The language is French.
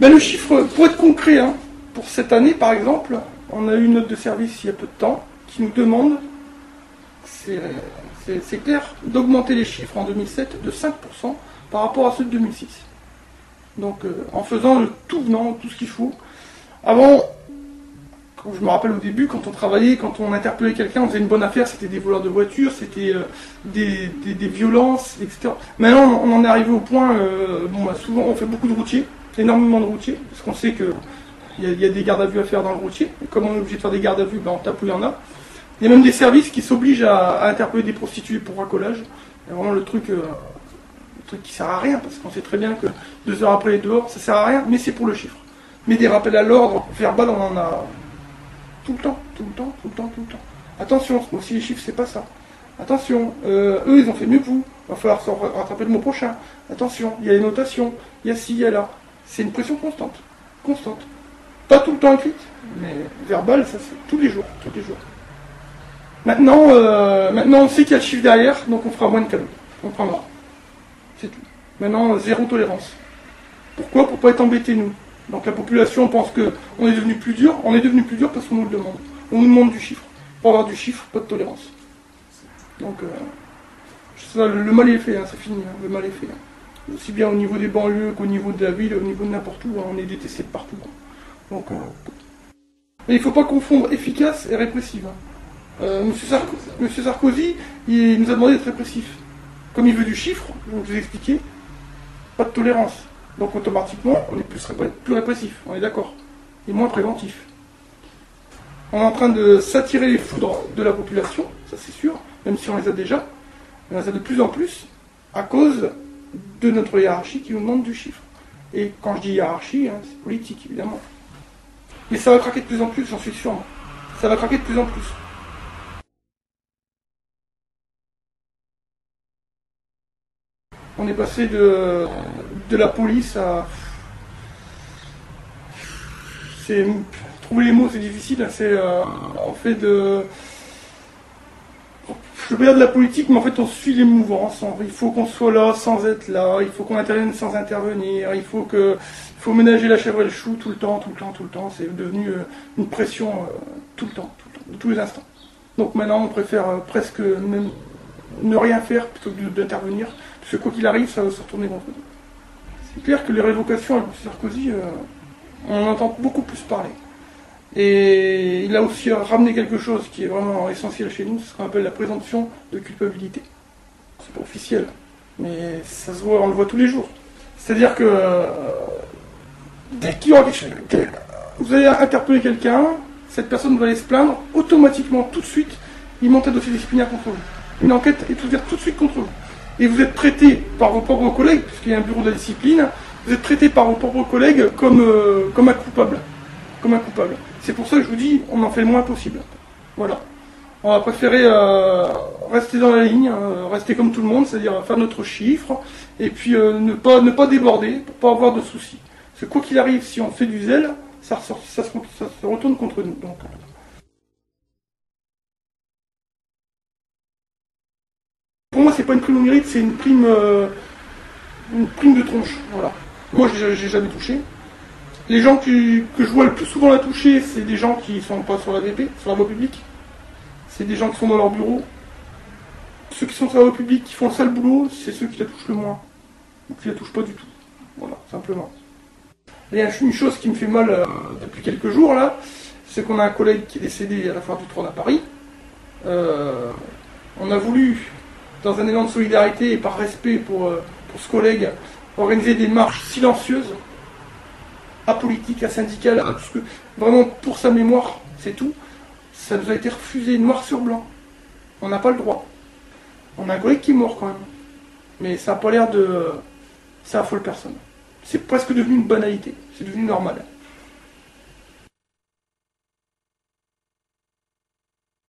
Ben, le chiffre, pour être concret, hein, pour cette année par exemple, on a eu une note de service il y a peu de temps qui nous demande, c'est clair, d'augmenter les chiffres en 2007 de 5% par rapport à ceux de 2006. Donc en faisant le tout venant, tout ce qu'il faut. Avant, je me rappelle au début, quand on travaillait, quand on interpellait quelqu'un, on faisait une bonne affaire, c'était des voleurs de voitures, c'était des violences, etc. Maintenant, on en est arrivé au point, souvent on fait beaucoup de routiers, énormément de routiers, parce qu'on sait qu'il y a des gardes à vue à faire dans le routier. Et comme on est obligé de faire des gardes à vue, ben on tape où il y en a. Il y a même des services qui s'obligent à interpeller des prostituées pour racolage. C'est vraiment le truc qui sert à rien, parce qu'on sait très bien que 2 heures après les dehors, ça sert à rien, mais c'est pour le chiffre. Mais des rappels à l'ordre, verbal, on en a tout le temps, tout le temps, tout le temps, tout le temps. Attention, aussi les chiffres, c'est pas ça. Attention, eux, ils ont fait mieux que vous. Il va falloir se rattraper le mois prochain. Attention, il y a les notations, il y a ci, il y a là. C'est une pression constante. Constante. Pas tout le temps écrite, mais verbal, ça c'est tous les jours, tous les jours. Maintenant, on sait qu'il y a le chiffre derrière, donc on fera moins de cadeaux. On prendra. C'est tout. Maintenant, zéro tolérance. Pourquoi? Pour pas être embêtés, nous. Donc la population pense qu'on est devenu plus dur. On est devenu plus dur parce qu'on nous le demande. On nous demande du chiffre. Pour avoir du chiffre, pas de tolérance. Donc, le mal est fait, hein, c'est fini. Hein, le mal est fait. Hein. Aussi bien au niveau des banlieues qu'au niveau de la ville, au niveau de n'importe où, hein, on est détesté de partout. Hein. Donc, mais il ne faut pas confondre efficace et répressive. Hein. Monsieur Sarkozy, il nous a demandé d'être répressif. Comme il veut du chiffre, je vous ai expliqué, pas de tolérance. Donc automatiquement, on est plus répressif, on est d'accord. Et moins préventif. On est en train de s'attirer les foudres de la population, ça c'est sûr, même si on les a déjà. On les a de plus en plus à cause de notre hiérarchie qui nous demande du chiffre. Et quand je dis hiérarchie, hein, c'est politique évidemment. Mais ça va craquer de plus en plus, j'en suis sûr. Ça va craquer de plus en plus. On est passé de la police à... Trouver les mots, c'est difficile. C'est on fait de... Je veux dire de la politique, mais en fait on suit les mouvances. Il faut qu'on soit là sans être là. Il faut qu'on intervienne sans intervenir. Il faut ménager la chèvre et le chou tout le temps, tout le temps, tout le temps. C'est devenu une pression tout le temps, de tous les instants. Donc maintenant on préfère presque même ne rien faire plutôt que d'intervenir. Parce que quoi qu'il arrive, ça va se retourner contre nous. C'est clair que les révocations avec M. Sarkozy, on en entend beaucoup plus parler. Et il a aussi ramené quelque chose qui est vraiment essentiel chez nous, c'est ce qu'on appelle la présomption de culpabilité. C'est pas officiel, mais ça se voit, on le voit tous les jours. C'est-à-dire que dès qu'il y aura quelque chose, vous allez interpeller quelqu'un, cette personne va aller se plaindre, automatiquement, tout de suite, il monte un dossier disciplinaire contre vous. Une enquête est ouverte tout de suite contre vous. Et vous êtes traité par vos propres collègues, puisqu'il y a un bureau de la discipline, vous êtes traité par vos propres collègues comme un coupable. Comme un coupable. C'est pour ça que je vous dis, on en fait le moins possible. Voilà. On va préférer rester dans la ligne, rester comme tout le monde, c'est-à-dire faire notre chiffre, et puis ne pas déborder, pour pas avoir de soucis. Parce que quoi qu'il arrive, si on fait du zèle, ça se retourne contre nous. Donc, pour moi, c'est pas une prime au mérite, c'est une prime de tronche. Voilà. Moi, j'ai jamais touché. Les gens que je vois le plus souvent la toucher, c'est des gens qui sont pas sur la VP, sur la voie publique. C'est des gens qui sont dans leur bureau. Ceux qui sont sur la voie publique, qui font le sale boulot, c'est ceux qui la touchent le moins. Ou qui la touchent pas du tout. Voilà, simplement. Il y a une chose qui me fait mal depuis quelques jours, là, c'est qu'on a un collègue qui est décédé à la foire du trône à Paris. On a voulu, dans un élan de solidarité et par respect pour ce collègue, organiser des marches silencieuses, apolitiques, asyndicales, parce que vraiment pour sa mémoire, c'est tout. Ça nous a été refusé noir sur blanc. On n'a pas le droit. On a un collègue qui est mort quand même. Mais ça n'a pas l'air de... Ça affole personne. C'est presque devenu une banalité. C'est devenu normal.